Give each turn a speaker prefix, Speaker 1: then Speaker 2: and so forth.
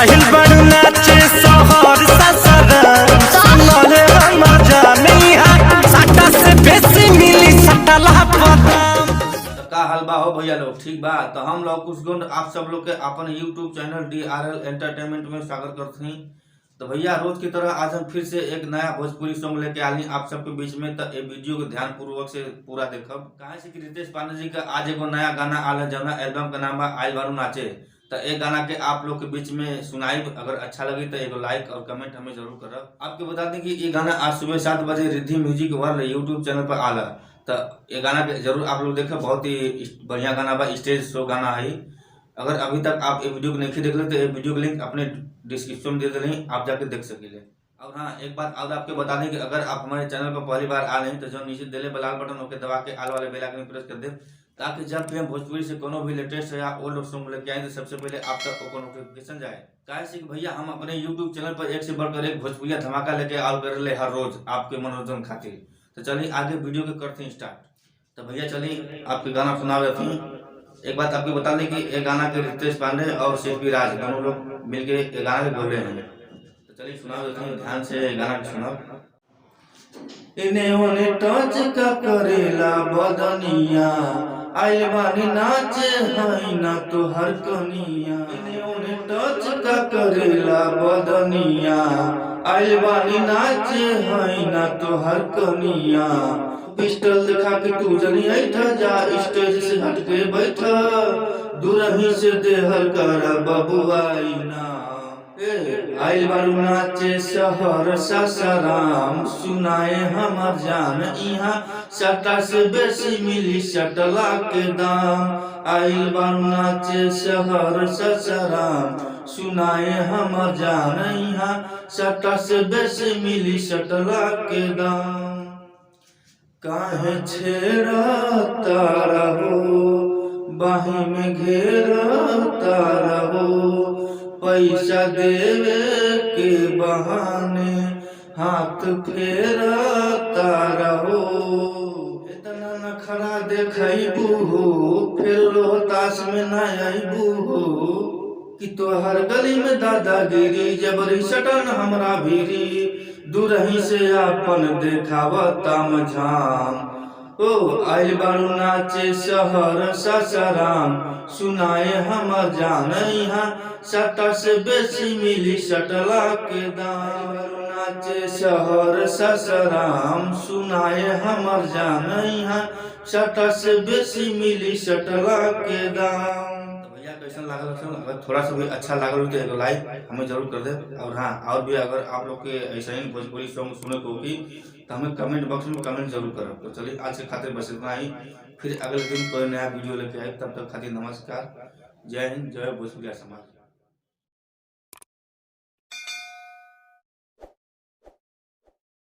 Speaker 1: आहिल बड़ नाचे सोहर ससुराल सुनले हमर जानी है सट्टा से बेसी मिली सट्टा पदाम।
Speaker 2: का हाल बा हो भैया लोग, ठीक बा। तो हम लोग कुछ गुण आप सब लोग के अपन यूट्यूब चैनल DRL एंटरटेनमेंट में स्वागत करते हैं। तो भैया रोज की तरह आज हम फिर से एक नया भोजपुरी सॉन्ग लेके आली आप सबके बीच में। तो ये वीडियो को ध्यान पूर्वक से पूरा देखब। कहा से कि रितेश पांडे जी का आज एगो नया गाना आल जौना एल्बम का नाम है आइल बारू नाचे। तो एक गाना के आप लोग के बीच में सुनाई, अगर अच्छा लगी तो एगो लाइक और कमेंट हमें जरूर करब। आपको बता दें कि ये गाना आज सुबह 7 बजे Riddhi music world YouTube channel पर आला। तो ये गाना के जरूर आप लोग देखें, बहुत ही बढ़िया गाना बा, स्टेज शो गाना है। अगर अभी तक आप ये वीडियो को नहीं देख ले तो ये वीडियो का लिंक अपने डिस्क्रिप्शन में दे दें, आप जाके देख सकेंगे। और हाँ, एक बात और आपको बता दें कि अगर आप हमारे चैनल पर पहली बार आ रहे हैं तो जो नीचे दिले लाल बटन होकर दबा के आल वाले बेल आइकन प्रेस कर दें, ताकि जब भी हम भोजपुरी से कोनो भी लेटेस्ट या ओल्ड सॉन्ग लेके आए तो सबसे पहले आप तक को नोटिफिकेशन जाए। कैसे कि भैया हम अपने यूट्यूब चैनल पर एक से बढ़कर एक भोजपुरिया धमाका लेके आल कर ले हर रोज आपके मनोरंजन खातिर। तो चलिए आगे वीडियो के करते हैं स्टार्ट। तो भैया चलिए आपके गाना सुना देते हैं। एक बात आपको बता दें कि ये गाना के रितेश पांडे और शिल्पी राज दोनों लोग मिलके ये गाना के बोले हैं। तो चलिए सुना देते हैं, ध्यान से गाना को सुनो। इन्हें ओने टच का करेला बदनिया आइल बानी नाचे हई ना तो हर कनिया। इन्हें ओने टच का करेला बदनिया आइल बानी नाचे हई ना तो हर कनिया। पिस्टल दिखा के तू जनी ऐठा जा, स्टेज से हट के बैठा, दूरही से देहल कर बबुआई ना। आइल बारू नाचे शहर ससराम सुनाए हमर जान, इहाँ सट्टा से बेसी मिली सटला के दाम। आइल बारू नाचे शहर ससराम सुनाए हमर जान, इहाँ सट्टा से बेसी मिली सटला के दाम। काहे छेड़ता रहो बाही में घेरता रहो, पैसा देवे के बहाने हाथ फेरता रहो। इतना नखरा देखबू फिर रोहतास में न अबू कि तोहर गली में दादागिरी जबरी सटन हमरा भीरी, दूरही से अपन देखावता मझाम। ओ आइल बारू नाचे शहर ससराम सुनाए हमर जान, यहाँ सट्टा से बेसी मिली सटला के दाम। नाचे शहर ससराम सुनाए हमर जान, यहाँ सट्टा से बेसी मिली सटला के दाम। कैसा लागल? अगर थोड़ा सा भी अच्छा लागल तो एक लाइक हमें जरूर कर दे। और हाँ, और भी अगर आप लोग के ऐसा ही भोजपुरी सॉन्ग सुने को होगी तो हमें कमेंट बॉक्स में कमेंट जरूर करो। तो चलिए आज के खातिर बस इतना ही, फिर अगले दिन कोई नया वीडियो लेके आए। तब तक खातिर नमस्कार, जय हिंद, जय भोजपुरिया समाज।